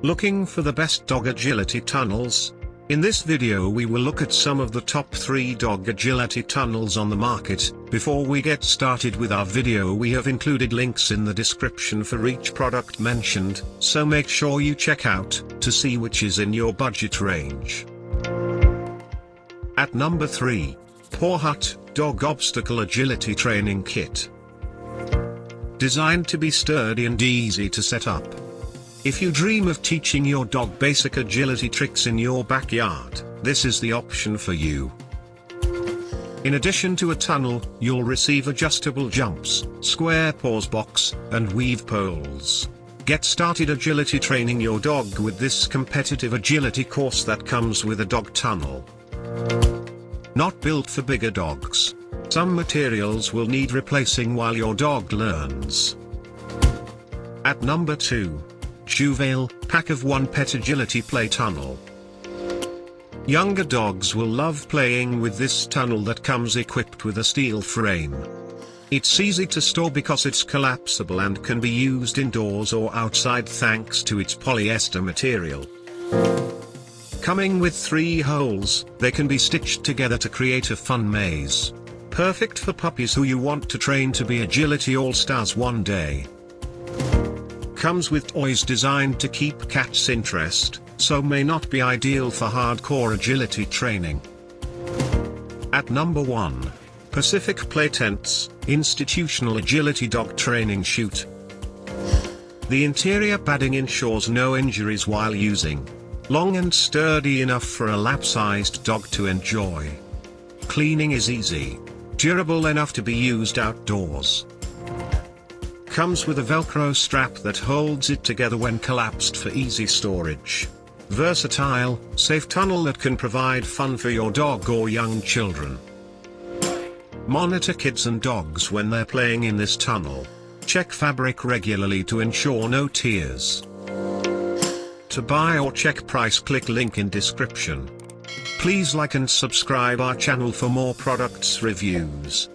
Looking for the best dog agility tunnels? In this video we will look at some of the top 3 dog agility tunnels on the market. Before we get started with our video, we have included links in the description for each product mentioned, so make sure you check out to see which is in your budget range. At number 3, PawHut Dog Obstacle Agility Training Kit. Designed to be sturdy and easy to set up. If you dream of teaching your dog basic agility tricks in your backyard, this is the option for you. In addition to a tunnel, you'll receive adjustable jumps, square pause box, and weave poles. Get started agility training your dog with this competitive agility course that comes with a dog tunnel. Not built for bigger dogs. Some materials will need replacing while your dog learns. At number 2. Juvale Pack of 1 Pet Agility Play Tunnel. Younger dogs will love playing with this tunnel that comes equipped with a steel frame. It's easy to store because it's collapsible and can be used indoors or outside thanks to its polyester material. Coming with 3 holes, they can be stitched together to create a fun maze. Perfect for puppies who you want to train to be agility all-stars one day. Comes with toys designed to keep cats' interest, so may not be ideal for hardcore agility training. At number 1. Pacific Play Tents Institutional Agility Dog Training Chute. The interior padding ensures no injuries while using. Long and sturdy enough for a lap-sized dog to enjoy. Cleaning is easy. Durable enough to be used outdoors. Comes with a Velcro strap that holds it together when collapsed for easy storage. Versatile, safe tunnel that can provide fun for your dog or young children. Monitor kids and dogs when they're playing in this tunnel. Check fabric regularly to ensure no tears. To buy or check price, click link in description. Please like and subscribe our channel for more products reviews.